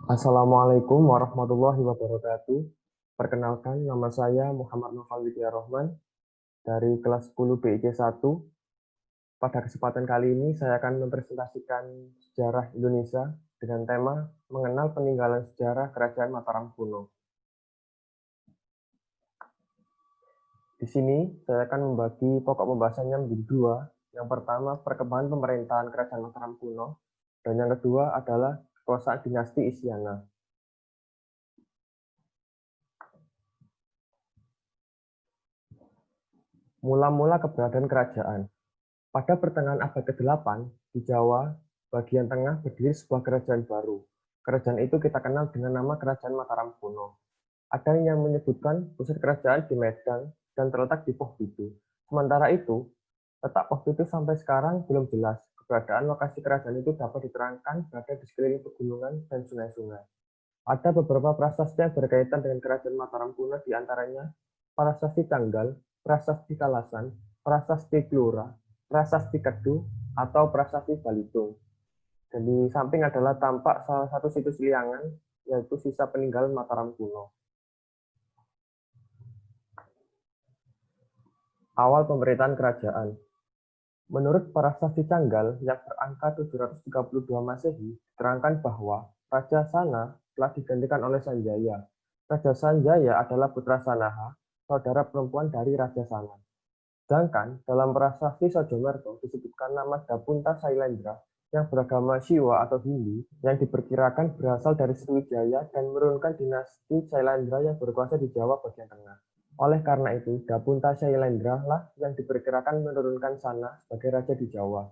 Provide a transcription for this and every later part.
Assalamualaikum warahmatullahi wabarakatuh. Perkenalkan, nama saya Muhammad Noval Widyarohman dari kelas 10 BIC 1. Pada kesempatan kali ini, saya akan mempresentasikan sejarah Indonesia dengan tema mengenal peninggalan sejarah Kerajaan Mataram kuno. Di sini, saya akan membagi pokok pembahasannya menjadi dua. Yang pertama, perkembangan pemerintahan Kerajaan Mataram kuno, dan yang kedua adalah kekuasaan dinasti Isyana. Mula-mula keberadaan kerajaan. Pada pertengahan abad ke-8, di Jawa, bagian tengah berdiri sebuah kerajaan baru. Kerajaan itu kita kenal dengan nama Kerajaan Mataram kuno. Ada yang menyebutkan pusat kerajaan di Medan dan terletak di Pohbidu. Sementara itu, letak Pohbidu sampai sekarang belum jelas. Keberadaan lokasi kerajaan itu dapat diterangkan berada di sekeliling pegunungan dan sungai-sungai. Ada beberapa prasasti yang berkaitan dengan Kerajaan Mataram kuno, di antaranya Prasasti Canggal, Prasasti Kalasan, Prasasti Blora, Prasasti Kedu, atau Prasasti Balitung. Dan di samping adalah tampak salah satu situs liangan, yaitu sisa peninggalan Mataram kuno. Awal pemerintahan kerajaan. Menurut Prasasti Canggal yang berangka 732 Masehi, diterangkan bahwa Raja Sana telah digantikan oleh Sanjaya. Raja Sanjaya adalah putra Sanaha, saudara perempuan dari Raja Sana. Sedangkan dalam Prasasti Sojomerto disebutkan nama Dapunta Sailendra yang beragama Siwa atau Hindu yang diperkirakan berasal dari Sriwijaya dan menurunkan dinasti Sailendra yang berkuasa di Jawa bagian tengah. Oleh karena itu, Dapunta Sailendra lah yang diperkirakan menurunkan Sana sebagai raja di Jawa.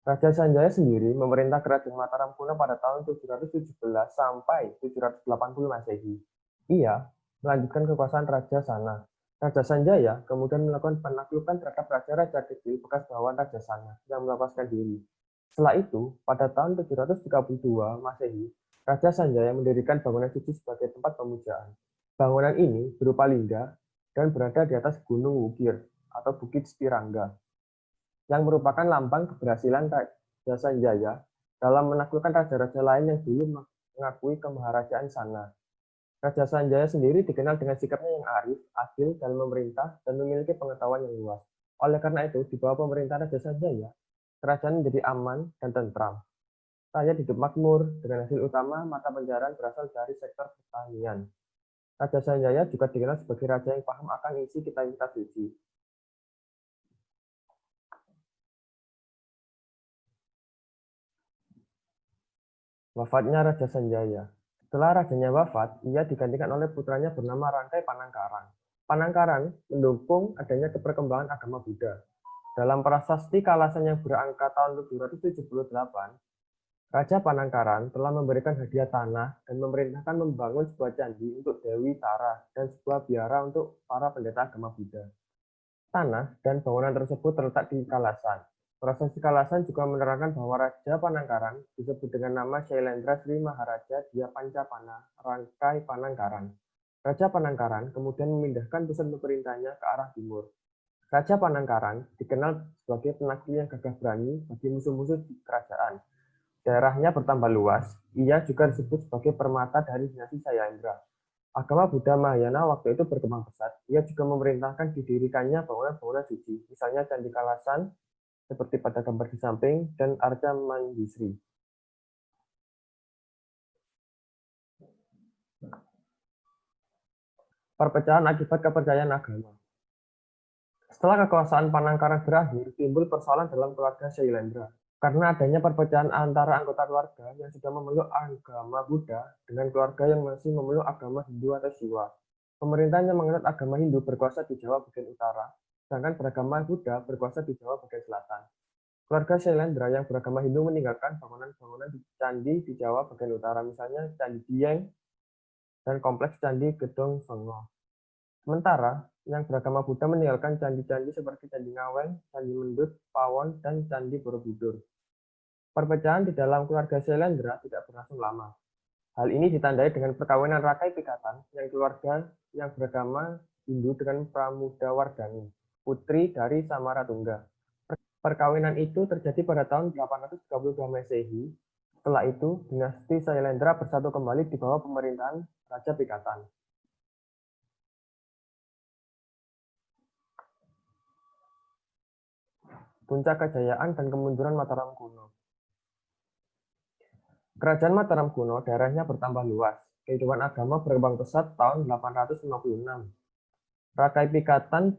Raja Sanjaya sendiri memerintah Kerajaan Mataram kuno pada tahun 717 sampai 780 Masehi. Ia melanjutkan kekuasaan Raja Sana. Raja Sanjaya kemudian melakukan penaklukan terhadap raja-raja kecil bekas bawahan Raja Sana yang melepaskan diri. Setelah itu, pada tahun 732 Masehi, Raja Sanjaya mendirikan bangunan suci sebagai tempat pemujaan. Bangunan ini berupa lingga dan berada di atas Gunung Wukir atau Bukit Stirangga, yang merupakan lambang keberhasilan Raja Sanjaya dalam menaklukkan raja-raja lain yang dulu mengakui kemaharajaan Sana. Raja Sanjaya sendiri dikenal dengan sikapnya yang arif, adil dalam memerintah, dan memiliki pengetahuan yang luas. Oleh karena itu, di bawah pemerintahan Raja Sanjaya, kerajaan menjadi aman dan tentram. Rakyat hidup makmur, dengan hasil utama mata pencaharian berasal dari sektor pertanian. Raja Sanjaya juga dikenal sebagai raja yang paham akan isi kitab-kitab suci. Wafatnya Raja Sanjaya. Setelah rajanya wafat, ia digantikan oleh putranya bernama Rangkai Panangkaran. Panangkaran mendukung adanya perkembangan agama Buddha. Dalam prasasti Kalasan yang berangka tahun 778, Raja Panangkaran telah memberikan hadiah tanah dan memerintahkan membangun sebuah candi untuk Dewi Tara dan sebuah biara untuk para pendeta agama Buddha. Tanah dan bangunan tersebut terletak di Kalasan. Prasasti Kalasan juga menerangkan bahwa Raja Panangkaran disebut dengan nama Shailendra Sri Maharaja Dia Pancapana Rangkai Panangkaran. Raja Panangkaran kemudian memindahkan pusat pemerintahnya ke arah timur. Raja Panangkaran dikenal sebagai penakluk yang gagah berani bagi musuh-musuh di kerajaan. Daerahnya bertambah luas, ia juga disebut sebagai permata dari dinasti Sailendra. Agama Buddha Mahayana waktu itu berkembang pesat. Ia juga memerintahkan didirikannya bangunan-bangunan suci, misalnya Candi Kalasan, seperti pada gambar di samping, dan Arca Manjusri. Perpecahan akibat kepercayaan agama. Setelah kekuasaan Panangkaran berakhir, timbul persoalan dalam keluarga Shailendra. Karena adanya perpecahan antara anggota keluarga yang sudah memeluk agama Buddha dengan keluarga yang masih memeluk agama Hindu atau Siwa. Pemerintahnya menganut agama Hindu berkuasa di Jawa bagian utara, sedangkan beragama Buddha berkuasa di Jawa bagian selatan. Keluarga Shailendra yang beragama Hindu meninggalkan bangunan-bangunan candi di Jawa bagian utara, misalnya Candi Dieng dan kompleks Candi Gedong Songo. Sementara yang beragama Buddha meninggalkan candi-candi seperti Candi Ngaweng, Candi Mendut, Pawon, dan Candi Borobudur. Perpecahan di dalam keluarga Shailendra tidak berlangsung lama. Hal ini ditandai dengan perkawinan Rakai Pikatan yang keluarga yang beragama Hindu dengan Pramudawardhani, putri dari Samaratungga. Perkawinan itu terjadi pada tahun 832 Masehi Setelah itu, dinasti Sailendra bersatu kembali di bawah pemerintahan Raja Pikatan. Puncak kejayaan dan kemunduran Mataram kuno. Kerajaan Mataram kuno daerahnya bertambah luas. Kehidupan agama berkembang pesat tahun 856. Rakai Pikatan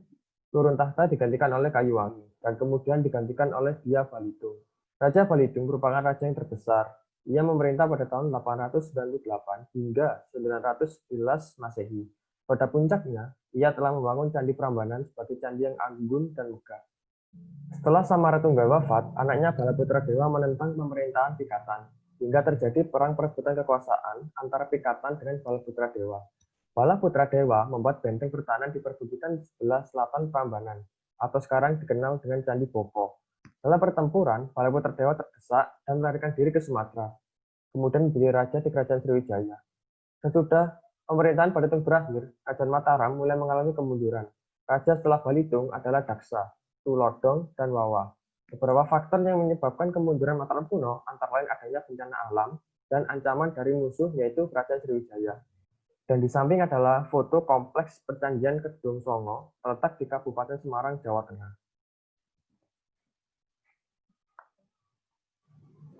turun tahta digantikan oleh Kayuwangi, dan kemudian digantikan oleh Dia Balitung. Raja Balitung merupakan raja yang terbesar. Ia memerintah pada tahun 898 hingga 911 Masehi. Pada puncaknya, ia telah membangun Candi Prambanan sebagai candi yang agung dan megah. Setelah Samaratungga wafat, anaknya Balaputra Dewa menentang pemerintahan Pikatan, hingga terjadi perang perebutan kekuasaan antara Pikatan dengan Balaputra Dewa. Balaputra Dewa membuat benteng pertahanan di perbukitan sebelah selatan Prambanan, atau sekarang dikenal dengan Candi Boko. Dalam pertempuran, Balaputra Dewa terdesak dan melarikan diri ke Sumatera, kemudian menjadi raja di Kerajaan Sriwijaya. Sesudah pemerintahan Balitung berakhir, Kerajaan Mataram mulai mengalami kemunduran. Raja setelah Balitung adalah Daksa, Tulodong, dan Wawa. Beberapa faktor yang menyebabkan kemunduran Mataram kuno antara lain adanya bencana alam dan ancaman dari musuh yaitu Kerajaan Sriwijaya. Dan di samping adalah foto kompleks percandingan Kedung Songo terletak di Kabupaten Semarang, Jawa Tengah.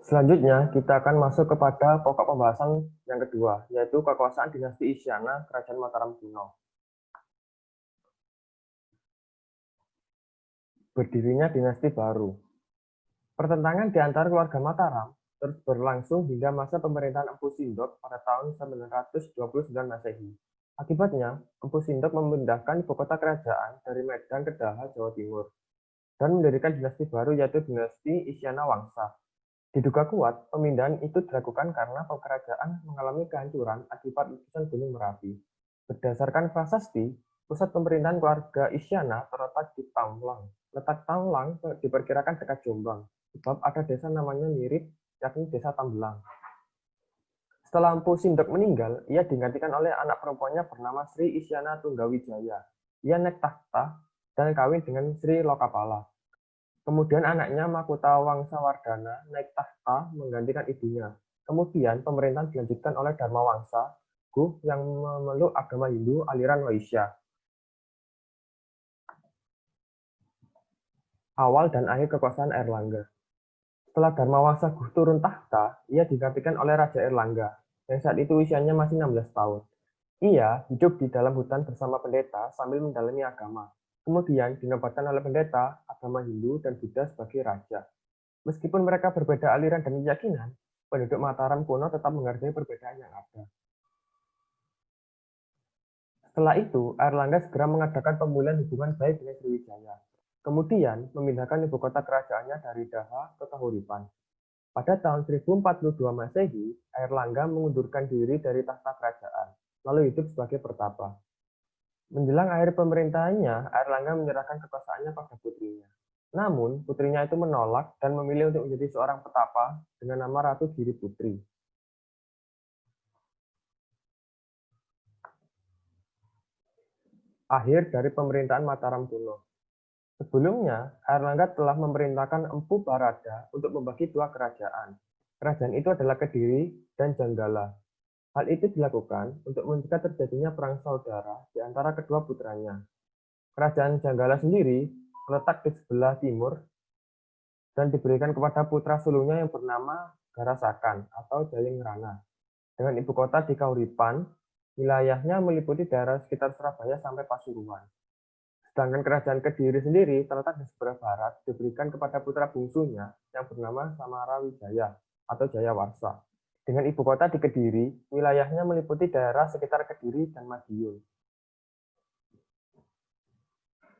Selanjutnya, kita akan masuk kepada pokok pembahasan yang kedua, yaitu kekuasaan dinasti Isyana Kerajaan Mataram kuno. Berdirinya dinasti baru. Pertentangan di antara keluarga Mataram terus berlangsung hingga masa pemerintahan Empu Sindok pada tahun 929 Masehi. Akibatnya, Empu Sindok memindahkan ibu kota kerajaan dari Medan ke Daha, Jawa Timur, dan mendirikan dinasti baru yaitu dinasti Isyana Wangsa. Diduga kuat, pemindahan itu dilakukan karena kerajaan mengalami kehancuran akibat letusan Gunung Merapi. Berdasarkan prasasti, pusat pemerintahan keluarga Isyana terletak di Tamlang. Letak Tamlang diperkirakan dekat Jombang, sebab ada desa namanya mirip, yakni desa Tambelang. Setelah Empu Sindok meninggal, ia digantikan oleh anak perempuannya bernama Sri Isyana Tunggawijaya. Ia naik tahta dan kawin dengan Sri Lokapala. Kemudian anaknya Makutha Wangsawardhana naik tahta menggantikan ibunya. Kemudian pemerintahan dilanjutkan oleh Dharma Wangsa, Guh yang memeluk agama Hindu aliran Waisya. Awal dan akhir kekuasaan Airlangga. Setelah Dharma Wangsa Guh turun tahta, ia digantikan oleh Raja Airlangga, yang saat itu usianya masih 16 tahun. Ia hidup di dalam hutan bersama pendeta sambil mendalami agama. Kemudian dinobatkan oleh pendeta agama Hindu dan Buddha sebagai raja. Meskipun mereka berbeda aliran dan keyakinan, penduduk Mataram kuno tetap menghargai perbedaan yang ada. Setelah itu, Airlangga segera mengadakan pemulihan hubungan baik dengan Sriwijaya. Kemudian, memindahkan ibu kota kerajaannya dari Daha ke Kahuripan. Pada tahun 1042 Masehi, Airlangga mengundurkan diri dari tahta kerajaan, lalu hidup sebagai pertapa. Menjelang akhir pemerintahannya, Airlangga menyerahkan kekuasaannya pada putrinya. Namun, putrinya itu menolak dan memilih untuk menjadi seorang petapa dengan nama Ratu Giri Putri. Akhir dari pemerintahan Mataram kuno. Sebelumnya, Airlangga telah memerintahkan Empu Barada untuk membagi dua kerajaan. Kerajaan itu adalah Kediri dan Janggala. Hal itu dilakukan untuk mencegah terjadinya perang saudara di antara kedua putranya. Kerajaan Janggala sendiri terletak di sebelah timur dan diberikan kepada putra sulungnya yang bernama Garasakan atau Jayenggrana. Dengan ibu kota di Kahuripan, wilayahnya meliputi daerah sekitar Surabaya sampai Pasuruan. Sedangkan kerajaan Kediri sendiri terletak di sebelah barat, diberikan kepada putra bungsunya yang bernama Samarawijaya atau Jayawarsa. Dengan ibu kota di Kediri, wilayahnya meliputi daerah sekitar Kediri dan Madiun.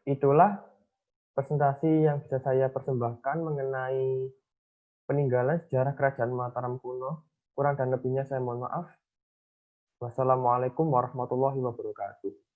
Itulah presentasi yang bisa saya persembahkan mengenai peninggalan sejarah Kerajaan Mataram kuno. Kurang dan lebihnya saya mohon maaf. Wassalamualaikum warahmatullahi wabarakatuh.